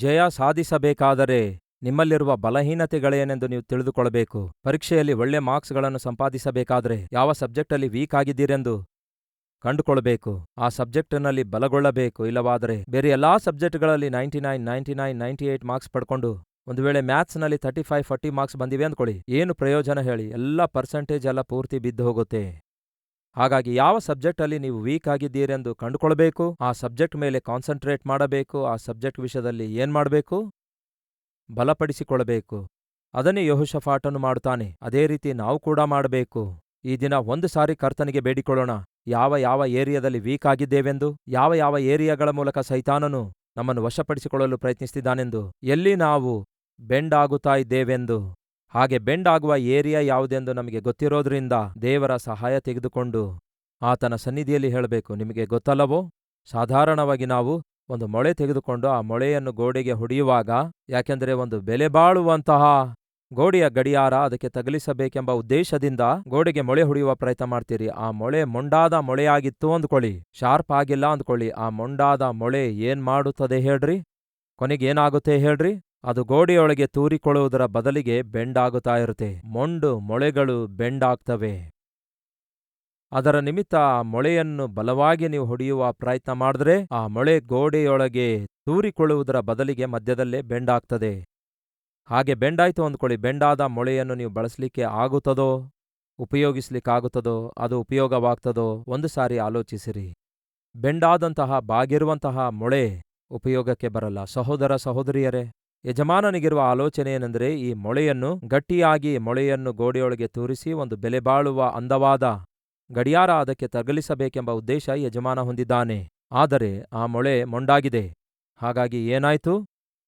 ಜಯ ಸಾಧಿಸಬೇಕಾದರೆ ನಿಮ್ಮಲ್ಲಿರುವ ಬಲಹೀನತೆಗಳೇನೆಂದು ನೀವು ತಿಳಿದುಕೊಳ್ಳಬೇಕು. ಪರೀಕ್ಷೆಯಲ್ಲಿ ಒಳ್ಳೆ ಮಾರ್ಕ್ಸ್ಗಳನ್ನು ಸಂಪಾದಿಸಬೇಕಾದರೆ ಯಾವ ಸಬ್ಜೆಕ್ಟಲ್ಲಿ ವೀಕ್ ಆಗಿದ್ದೀರೆಂದು ಕಂಡುಕೊಳ್ಬೇಕು. ಆ ಸಬ್ಜೆಕ್ಟಿನಲ್ಲಿ ಬಲಗೊಳ್ಳಬೇಕು. ಇಲ್ಲವಾದರೆ ಬೇರೆ ಎಲ್ಲಾ ಸಬ್ಜೆಕ್ಟ್ಗಳಲ್ಲಿ 99, 99, 98 ಮಾರ್ಕ್ಸ್ ಪಡ್ಕೊಂಡು ಒಂದು ವೇಳೆ ಮ್ಯಾಥ್ಸ್ನಲ್ಲಿ 35, 40 ಮಾರ್ಕ್ಸ್ ಬಂದಿವೆ ಅಂದ್ಕೊಳ್ಳಿ, ಏನು ಪ್ರಯೋಜನ ಹೇಳಿ? ಎಲ್ಲ ಪರ್ಸೆಂಟೇಜ್ ಎಲ್ಲ ಪೂರ್ತಿ ಬಿದ್ದು ಹೋಗುತ್ತೆ. ಹಾಗಾಗಿ ಯಾವ ಸಬ್ಜೆಕ್ಟಲ್ಲಿ ನೀವು ವೀಕ್ ಆಗಿದ್ದೀರೆಂದು ಕಂಡುಕೊಳ್ಬೇಕು, ಆ ಸಬ್ಜೆಕ್ಟ್ ಮೇಲೆ ಕಾನ್ಸಂಟ್ರೇಟ್ ಮಾಡಬೇಕು. ಆ ಸಬ್ಜೆಕ್ಟ್ ವಿಷಯದಲ್ಲಿ ಏನ್ ಮಾಡಬೇಕು? ಬಲಪಡಿಸಿಕೊಳ್ಳಬೇಕು. ಅದನ್ನೇ ಯೆಹೋಷಾಫಾಟನು ಮಾಡುತ್ತಾನೆ. ಅದೇ ರೀತಿ ನಾವು ಕೂಡ ಮಾಡಬೇಕು. ಈ ದಿನ ಒಂದು ಸಾರಿ ಕರ್ತನಿಗೆ ಬೇಡಿಕೊಳ್ಳೋಣ, ಯಾವ ಯಾವ ಏರಿಯಾದಲ್ಲಿ ವೀಕ್ ಆಗಿದ್ದೇವೆಂದು, ಯಾವ ಯಾವ ಏರಿಯಾಗಳ ಮೂಲಕ ಸೈತಾನನು ನಮ್ಮನ್ನು ವಶಪಡಿಸಿಕೊಳ್ಳಲು ಪ್ರಯತ್ನಿಸ್ತಿದ್ದಾನೆಂದು, ಎಲ್ಲಿ ನಾವು ಬೆಂಡ್ ಆಗುತ್ತಾ ಇದ್ದೇವೆಂದು. ಹಾಗೆ ಬೆಂಡ್ ಆಗುವ ಏರಿಯಾ ಯಾವುದೆಂದು ನಮಗೆ ಗೊತ್ತಿರೋದ್ರಿಂದ ದೇವರ ಸಹಾಯ ತೆಗೆದುಕೊಂಡು ಆತನ ಸನ್ನಿಧಿಯಲ್ಲಿ ಹೇಳಬೇಕು. ನಿಮಗೆ ಗೊತ್ತಲ್ಲವೋ, ಸಾಧಾರಣವಾಗಿ ನಾವು ಒಂದು ಮೊಳೆ ತೆಗೆದುಕೊಂಡು ಆ ಮೊಳೆಯನ್ನು ಗೋಡೆಗೆ ಹೊಡೆಯುವಾಗ, ಯಾಕೆಂದರೆ ಒಂದು ಬೆಲೆ ಬಾಳುವಂತಹ ಗೋಡೆಯ ಗಡಿಯಾರ ಅದಕ್ಕೆ ತಗಲಿಸಬೇಕೆಂಬ ಉದ್ದೇಶದಿಂದ ಗೋಡೆಗೆ ಮೊಳೆ ಹೊಡೆಯುವ ಪ್ರಯತ್ನ ಮಾಡ್ತೀರಿ. ಆ ಮೊಳೆ ಮೊಂಡಾದ ಮೊಳೆಯಾಗಿತ್ತು ಅಂದ್ಕೊಳ್ಳಿ, ಶಾರ್ಪ್ ಆಗಿಲ್ಲ ಅಂದ್ಕೊಳ್ಳಿ. ಆ ಮೊಂಡಾದ ಮೊಳೆ ಏನ್ ಮಾಡುತ್ತದೆ ಹೇಳ್ರಿ? ಕೊನೆಗೇನಾಗುತ್ತೆ ಹೇಳ್ರಿ? ಅದು ಗೋಡೆಯೊಳಗೆ ತೂರಿಕೊಳ್ಳುವುದರ ಬದಲಿಗೆ ಬೆಂಡ್ ಆಗುತ್ತಾ ಇರುತ್ತೆ. ಮೊಂಡು ಮೊಳೆಗಳು ಬೆಂಡ್ ಆಗ್ತವೆ. ಅದರ ನಿಮಿತ್ತ ಆ ಮೊಳೆಯನ್ನು ಬಲವಾಗಿ ನೀವು ಹೊಡೆಯುವ ಪ್ರಯತ್ನ ಮಾಡಿದ್ರೆ ಆ ಮೊಳೆ ಗೋಡೆಯೊಳಗೆ ತೂರಿಕೊಳ್ಳುವುದರ ಬದಲಿಗೆ ಮಧ್ಯದಲ್ಲೇ ಬೆಂಡ್ ಆಗ್ತದೆ. ಹಾಗೆ ಬೆಂಡಾಯ್ತು ಅಂದ್ಕೊಳ್ಳಿ, ಬೆಂಡಾದ ಮೊಳೆಯನ್ನು ನೀವು ಬಳಸಲಿಕ್ಕೆ ಆಗುತ್ತದೋ, ಉಪಯೋಗಿಸ್ಲಿಕ್ಕಾಗುತ್ತದೋ, ಅದು ಉಪಯೋಗವಾಗ್ತದೋ? ಒಂದು ಸಾರಿ ಆಲೋಚಿಸಿರಿ. ಬೆಂಡಾದಂತಹ ಬಾಗಿರುವಂತಹ ಮೊಳೆ ಉಪಯೋಗಕ್ಕೆ ಬರಲ್ಲ. ಸಹೋದರ ಸಹೋದರಿಯರೇ, ಯಜಮಾನನಿಗಿರುವ ಆಲೋಚನೆ ಏನೆಂದರೆ ಈ ಮೊಳೆಯನ್ನು ಗಟ್ಟಿಯಾಗಿ ಮೊಳೆಯನ್ನು ಗೋಡೆಯೊಳಗೆ ತೂರಿಸಿ ಒಂದು ಬೆಲೆಬಾಳುವ ಅಂದವಾದ ಗಡಿಯಾರ ಅದಕ್ಕೆ ತಗಲಿಸಬೇಕೆಂಬ ಉದ್ದೇಶ ಯಜಮಾನ ಹೊಂದಿದ್ದಾನೆ. ಆದರೆ ಆ ಮೊಳೆ ಮೊಂಡಾಗಿದೆ. ಹಾಗಾಗಿ ಏನಾಯ್ತು?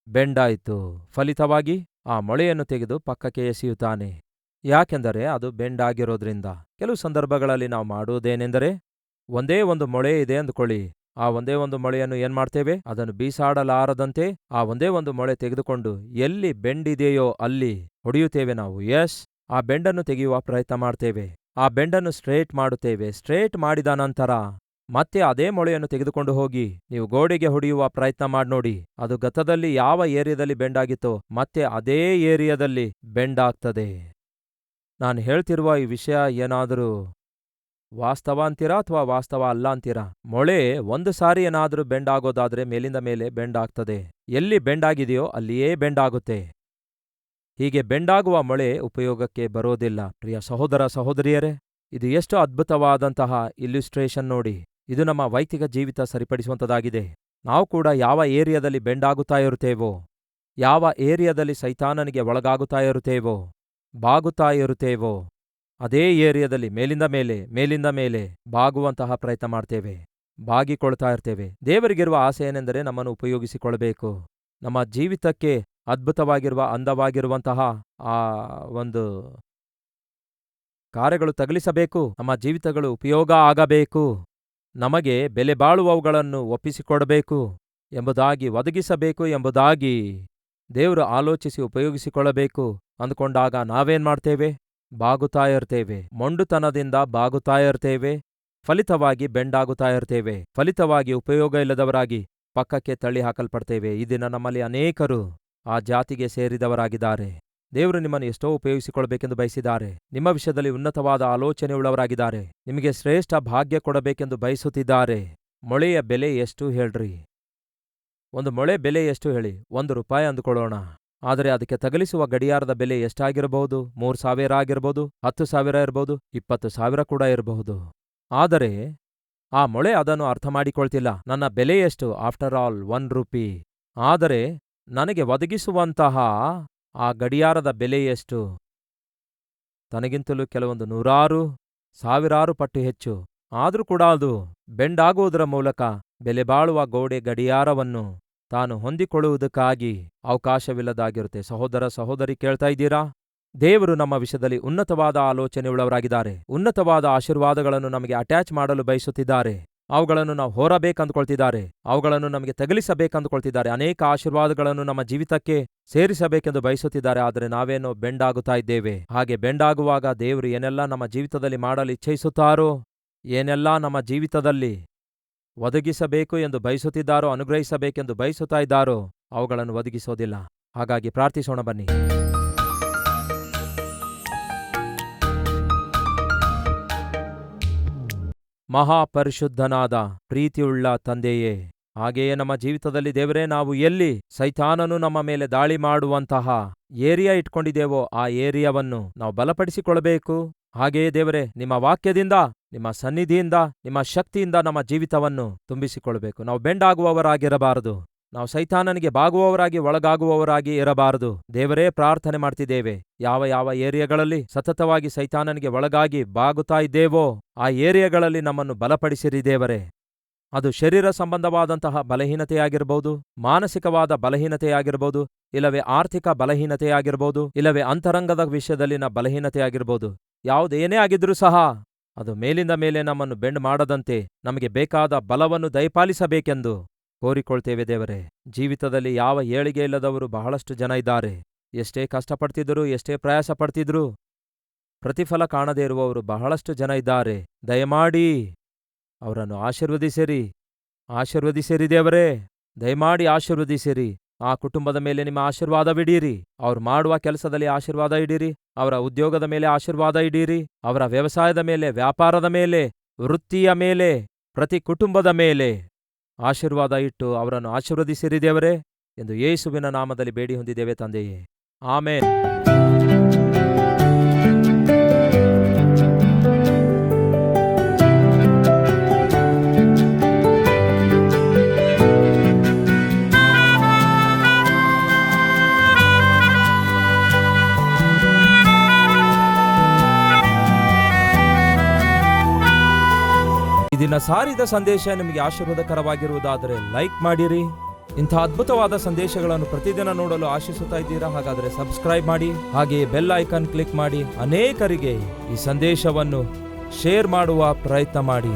ಬೆಂಡಾಯಿತು. ಫಲಿತವಾಗಿ ಆ ಮೊಳೆಯನ್ನು ತೆಗೆದು ಪಕ್ಕಕ್ಕೆ ಎಸೆಯುತ್ತಾನೆ. ಯಾಕೆಂದರೆ ಅದು ಬೆಂಡಾಗಿರೋದ್ರಿಂದ. ಕೆಲವು ಸಂದರ್ಭಗಳಲ್ಲಿ ನಾವು ಮಾಡುವುದೇನೆಂದರೆ, ಒಂದೇ ಒಂದು ಮೊಳೆ ಇದೆ ಅಂದುಕೊಳ್ಳಿ, ಆ ಒಂದೇ ಒಂದು ಮೊಳೆಯನ್ನು ಏನ್ ಮಾಡ್ತೇವೆ? ಅದನ್ನು ಬೀಸಾಡಲಾರದಂತೆ ಆ ಒಂದೇ ಒಂದು ಮೊಳೆ ತೆಗೆದುಕೊಂಡು ಎಲ್ಲಿ ಬೆಂಡಿದೆಯೋ ಅಲ್ಲಿ ಹೊಡೆಯುತ್ತೇವೆ ನಾವು. ಆ ಬೆಂಡನ್ನು ತೆಗೆಯುವ ಪ್ರಯತ್ನ ಮಾಡ್ತೇವೆ. ಆ ಬೆಂಡನ್ನು ಸ್ಟ್ರೇಟ್ ಮಾಡುತ್ತೇವೆ. ಸ್ಟ್ರೇಟ್ ಮಾಡಿದ ನಂತರ ಮತ್ತೆ ಅದೇ ಮೊಳೆಯನ್ನು ತೆಗೆದುಕೊಂಡು ಹೋಗಿ ನೀವು ಗೋಡೆಗೆ ಹೊಡೆಯುವ ಪ್ರಯತ್ನ ಮಾಡಿ ನೋಡಿ. ಅದು ಗತದಲ್ಲಿ ಯಾವ ಏರಿಯಾದಲ್ಲಿ ಬೆಂಡಾಗಿತ್ತೋ ಮತ್ತೆ ಅದೇ ಏರಿಯಾದಲ್ಲಿ ಬೆಂಡಾಗ್ತದೆ. ನಾನು ಹೇಳ್ತಿರುವ ಈ ವಿಷಯ ಏನಾದರೂ ವಾಸ್ತವ ಅಂತೀರಾ ಅಥವಾ ವಾಸ್ತವ ಅಲ್ಲ ಅಂತೀರಾ? ಮೊಳೆ ಒಂದು ಸಾರಿ ಏನಾದರೂ ಬೆಂಡಾಗೋದಾದ್ರೆ ಮೇಲಿಂದ ಮೇಲೆ ಬೆಂಡಾಗ್ತದೆ. ಎಲ್ಲಿ ಬೆಂಡಾಗಿದೆಯೋ ಅಲ್ಲಿಯೇ ಬೆಂಡಾಗುತ್ತೆ. ಹೀಗೆ ಬೆಂಡಾಗುವ ಮೊಳೆ ಉಪಯೋಗಕ್ಕೆ ಬರೋದಿಲ್ಲ. ಪ್ರಿಯ ಸಹೋದರ ಸಹೋದರಿಯರೇ, ಇದು ಎಷ್ಟು ಅದ್ಭುತವಾದಂತಹ ಇಲ್ಯುಸ್ಟ್ರೇಷನ್ ನೋಡಿ. ಇದು ನಮ್ಮ ವೈಯಕ್ತಿಕ ಜೀವಿತ ಸರಿಪಡಿಸುವಂಥದ್ದಾಗಿದೆ. ನಾವು ಕೂಡ ಯಾವ ಏರಿಯಾದಲ್ಲಿ ಬೆಂಡಾಗುತ್ತಾ ಇರುತ್ತೇವೋ, ಯಾವ ಏರಿಯಾದಲ್ಲಿ ಸೈತಾನನಿಗೆ ಒಳಗಾಗುತ್ತಾ ಇರುತ್ತೇವೋ, ಬಾಗುತ್ತಾ ಇರುತ್ತೇವೋ, ಅದೇ ಏರಿಯಾದಲ್ಲಿ ಮೇಲಿಂದ ಮೇಲೆ ಬಾಗುವಂತಹ ಪ್ರಯತ್ನ ಮಾಡ್ತೇವೆ, ಬಾಗಿಕೊಳ್ತಾ ಇರ್ತೇವೆ. ದೇವರಿಗಿರುವ ಆಸೆ ಏನೆಂದರೆ ನಮ್ಮನ್ನು ಉಪಯೋಗಿಸಿಕೊಳ್ಬೇಕು. ನಮ್ಮ ಜೀವಿತಕ್ಕೆ ಅದ್ಭುತವಾಗಿರುವ ಅಂದವಾಗಿರುವಂತಹ ಆ ಒಂದು ಕಾರ್ಯಗಳು ತಗಲಿಸಬೇಕು. ನಮ್ಮ ಜೀವಿತಗಳು ಉಪಯೋಗ ಆಗಬೇಕು. ನಮಗೆ ಬೆಲೆ ಬಾಳುವವುಗಳನ್ನು ಒಪ್ಪಿಸಿಕೊಡಬೇಕು ಎಂಬುದಾಗಿ, ಒದಗಿಸಬೇಕು ಎಂಬುದಾಗಿ ದೇವರು ಆಲೋಚಿಸಿ ಉಪಯೋಗಿಸಿಕೊಳ್ಳಬೇಕು ಅಂದುಕೊಂಡಾಗ ನಾವೇನ್ ಮಾಡ್ತೇವೆ? ಬಾಗುತ್ತಾ ಇರ್ತೇವೆ. ಮೊಂಡುತನದಿಂದ ಬಾಗುತ್ತಾ ಇರ್ತೇವೆ. ಫಲಿತವಾಗಿ ಬೆಂಡಾಗುತ್ತಾ ಇರ್ತೇವೆ. ಫಲಿತವಾಗಿ ಉಪಯೋಗ ಇಲ್ಲದವರಾಗಿ ಪಕ್ಕಕ್ಕೆ ತಳ್ಳಿ ಹಾಕಲ್ಪಡ್ತೇವೆ. ಈ ದಿನ ನಮ್ಮಲ್ಲಿ ಅನೇಕರು ಆ ಜಾತಿಗೆ ಸೇರಿದವರಾಗಿದ್ದಾರೆ. ದೇವರು ನಿಮ್ಮನ್ನು ಎಷ್ಟೋ ಉಪಯೋಗಿಸಿಕೊಳ್ಬೇಕೆಂದು ಬಯಸಿದ್ದಾರೆ. ನಿಮ್ಮ ವಿಷಯದಲ್ಲಿ ಉನ್ನತವಾದ ಆಲೋಚನೆಯುಳ್ಳವರಾಗಿದ್ದಾರೆ. ನಿಮಗೆ ಶ್ರೇಷ್ಠ ಭಾಗ್ಯ ಕೊಡಬೇಕೆಂದು ಬಯಸುತ್ತಿದ್ದಾರೆ. ಮೊಳೆಯ ಬೆಲೆ ಎಷ್ಟು ಹೇಳ್ರಿ? ಒಂದು ಮೊಳೆ ಬೆಲೆ ಎಷ್ಟು ಹೇಳಿ? 1 ರೂಪಾಯಿ ಅಂದುಕೊಳ್ಳೋಣ. ಆದರೆ ಅದಕ್ಕೆ ತಗಲಿಸುವ ಗಡಿಯಾರದ ಬೆಲೆ ಎಷ್ಟಾಗಿರಬಹುದು? 3,000 ಆಗಿರಬಹುದು, 10,000 ಇರಬಹುದು, 20,000 ಕೂಡ ಇರಬಹುದು. ಆದರೆ ಆ ಮೊಳೆ ಅದನ್ನು ಅರ್ಥ ಮಾಡಿಕೊಳ್ತಿಲ್ಲ. ನನ್ನ ಬೆಲೆ ಎಷ್ಟು? After all 1 rupee. ಆದರೆ ನನಗೆ ಒದಗಿಸುವಂತಹ ಆ ಗಡಿಯಾರದ ಬೆಲೆ ಎಷ್ಟು? ತನಗಿಂತಲೂ ಕೆಲವೊಂದು 100, 1000 ಪಟ್ಟು ಹೆಚ್ಚು. ಆದರೂ ಕೂಡ ಅದು ಬೆಂಡಾಗುವುದರ ಮೂಲಕ ಬೆಲೆಬಾಳುವ ಗೋಡೆ ಗಡಿಯಾರವನ್ನು ತಾನು ಹೊಂದಿಕೊಳ್ಳುವುದಕ್ಕಾಗಿ ಅವಕಾಶವಿಲ್ಲದಾಗಿರುತ್ತೆ. ಸಹೋದರ ಸಹೋದರಿ, ಕೇಳ್ತಾ ಇದ್ದೀರಾ? ದೇವರು ನಮ್ಮ ವಿಷಯದಲ್ಲಿ ಉನ್ನತವಾದ ಆಲೋಚನೆಯುಳ್ಳವರಾಗಿದ್ದಾರೆ. ಉನ್ನತವಾದ ಆಶೀರ್ವಾದಗಳನ್ನು ನಮಗೆ ಅಟ್ಯಾಚ್ ಮಾಡಲು ಬಯಸುತ್ತಿದ್ದಾರೆ. ಅವುಗಳನ್ನು ನಾವು ಹೊರಬೇಕಂದುಕೊಳ್ತಿದ್ದಾರೆ. ಅವುಗಳನ್ನು ನಮಗೆ ತಗಲಿಸಬೇಕಂದುಕೊಳ್ತಿದ್ದಾರೆ. ಅನೇಕ ಆಶೀರ್ವಾದಗಳನ್ನು ನಮ್ಮ ಜೀವಿತಕ್ಕೆ ಸೇರಿಸಬೇಕೆಂದು ಬಯಸುತ್ತಿದ್ದಾರೆ. ಆದರೆ ನಾವೇನೋ ಬೆಂಡಾಗುತ್ತಾ ಇದ್ದೇವೆ. ಹಾಗೆ ಬೆಂಡಾಗುವಾಗ ದೇವರು ಏನೆಲ್ಲ ನಮ್ಮ ಜೀವಿತದಲ್ಲಿ ಮಾಡಲು ಇಚ್ಛಯಿಸುತ್ತಾರೋ, ಏನೆಲ್ಲ ನಮ್ಮ ಜೀವಿತದಲ್ಲಿ ಒದಗಿಸಬೇಕು ಎಂದು ಬಯಸುತ್ತಿದ್ದಾರೋ, ಅನುಗ್ರಹಿಸಬೇಕೆಂದು ಬಯಸುತ್ತಾ ಇದ್ದಾರೋ, ಅವುಗಳನ್ನು ಒದಗಿಸೋದಿಲ್ಲ. ಹಾಗಾಗಿ ಪ್ರಾರ್ಥಿಸೋಣ ಬನ್ನಿ. ಮಹಾಪರಿಶುದ್ಧನಾದ ಪ್ರೀತಿಯುಳ್ಳ ತಂದೆಯೇ, ಹಾಗೆಯೇ ನಮ್ಮ ಜೀವಿತದಲ್ಲಿ ದೇವರೇ, ನಾವು ಎಲ್ಲಿ ಸೈತಾನನು ನಮ್ಮ ಮೇಲೆ ದಾಳಿ ಮಾಡುವಂತಹ ಏರಿಯಾ ಇಟ್ಕೊಂಡಿದ್ದೇವೋ ಆ ಏರಿಯಾವನ್ನು ನಾವು ಬಲಪಡಿಸಿಕೊಳ್ಳಬೇಕು. ಹಾಗೆಯೇ ದೇವರೇ, ನಿಮ್ಮ ವಾಕ್ಯದಿಂದ, ನಿಮ್ಮ ಸನ್ನಿಧಿಯಿಂದ, ನಿಮ್ಮ ಶಕ್ತಿಯಿಂದ ನಮ್ಮ ಜೀವಿತವನ್ನು ತುಂಬಿಸಿಕೊಳ್ಳಬೇಕು. ನಾವು ಬೆಂಡಾಗುವವರಾಗಿರಬಾರದು. ನಾವು ಸೈತಾನನಿಗೆ ಬಾಗುವವರಾಗಿ ಒಳಗಾಗುವವರಾಗಿ ಇರಬಾರದು. ದೇವರೇ, ಪ್ರಾರ್ಥನೆ ಮಾಡ್ತಿದ್ದೇವೆ, ಯಾವ ಯಾವ ಏರಿಯಾಗಳಲ್ಲಿ ಸತತವಾಗಿ ಸೈತಾನನಿಗೆ ಒಳಗಾಗಿ ಬಾಗುತ್ತಾ ಇದ್ದೇವೋ ಆ ಏರಿಯಾಗಳಲ್ಲಿ ನಮ್ಮನ್ನು ಬಲಪಡಿಸಿರಿ ದೇವರೇ. ಅದು ಶರೀರ ಸಂಬಂಧವಾದಂತಹ ಬಲಹೀನತೆಯಾಗಿರ್ಬೋದು, ಮಾನಸಿಕವಾದ ಬಲಹೀನತೆಯಾಗಿರ್ಬೋದು, ಇಲ್ಲವೇ ಆರ್ಥಿಕ ಬಲಹೀನತೆಯಾಗಿರ್ಬೋದು, ಇಲ್ಲವೇ ಅಂತರಂಗದ ವಿಷಯದಲ್ಲಿನ ಬಲಹೀನತೆಯಾಗಿರ್ಬೋದು. ಯಾವುದೇನೇ ಆಗಿದ್ರೂ ಸಹ ಅದು ಮೇಲಿಂದ ಮೇಲೆ ನಮ್ಮನ್ನು ಬೆಂಡ್ ಮಾಡದಂತೆ ನಮಗೆ ಬೇಕಾದ ಬಲವನ್ನು ದಯಪಾಲಿಸಬೇಕೆಂದು ಕೋರಿಕೊಳ್ತೇವೆ ದೇವರೇ. ಜೀವಿತದಲ್ಲಿ ಯಾವ ಏಳಿಗೆ ಇಲ್ಲದವರು ಬಹಳಷ್ಟು ಜನ ಇದ್ದಾರೆ. ಎಷ್ಟೇ ಕಷ್ಟಪಡ್ತಿದ್ರೂ, ಎಷ್ಟೇ ಪ್ರಯಾಸ ಪಡ್ತಿದ್ರೂ ಪ್ರತಿಫಲ ಕಾಣದೇ ಇರುವವರು ಬಹಳಷ್ಟು ಜನ ಇದ್ದಾರೆ. ದಯಮಾಡಿ ಅವರನ್ನು ಆಶೀರ್ವದಿಸಿರಿ ದೇವರೇ. ದಯಮಾಡಿ ಆಶೀರ್ವದಿಸಿರಿ. ಆ ಕುಟುಂಬದ ಮೇಲೆ ನಿಮ್ಮ ಆಶೀರ್ವಾದವಿಡೀರಿ. ಅವ್ರು ಮಾಡುವ ಕೆಲಸದಲ್ಲಿ ಆಶೀರ್ವಾದ ಇಡೀರಿ. ಅವರ ಉದ್ಯೋಗದ ಮೇಲೆ ಆಶೀರ್ವಾದ ಇಡೀರಿ. ಅವರ ವ್ಯವಸಾಯದ ಮೇಲೆ, ವ್ಯಾಪಾರದ ಮೇಲೆ, ವೃತ್ತಿಯ ಮೇಲೆ, ಪ್ರತಿ ಕುಟುಂಬದ ಮೇಲೆ ಆಶೀರ್ವಾದ ಇಟ್ಟು ಅವರನ್ನು ಆಶೀರ್ವದಿಸಿರಿ ದೇವರೇ ಎಂದು ಯೇಸುವಿನ ನಾಮದಲ್ಲಿ ಬೇಡಿ ಹೊಂದಿದ್ದೇವೆ ತಂದೆಯೇ. ಆಮೆನ್. ದಿನ ಸಾರಿದ ಸಂದೇಶ ನಿಮಗೆ ಆಶೀರ್ವಾದಕರವಾಗಿರುವುದಾದರೆ ಲೈಕ್ ಮಾಡಿರಿ. ಇಂಥ ಅದ್ಭುತವಾದ ಸಂದೇಶಗಳನ್ನು ಪ್ರತಿದಿನ ನೋಡಲು ಆಶಿಸುತ್ತಾ ಇದ್ದೀರಾ? ಹಾಗಾದರೆ ಸಬ್ಸ್ಕ್ರೈಬ್ ಮಾಡಿ, ಹಾಗೆಯೇ ಬೆಲ್ ಐಕಾನ್ ಕ್ಲಿಕ್ ಮಾಡಿ ಅನೇಕರಿಗೆ ಈ ಸಂದೇಶವನ್ನು ಶೇರ್ ಮಾಡುವ ಪ್ರಯತ್ನ ಮಾಡಿ.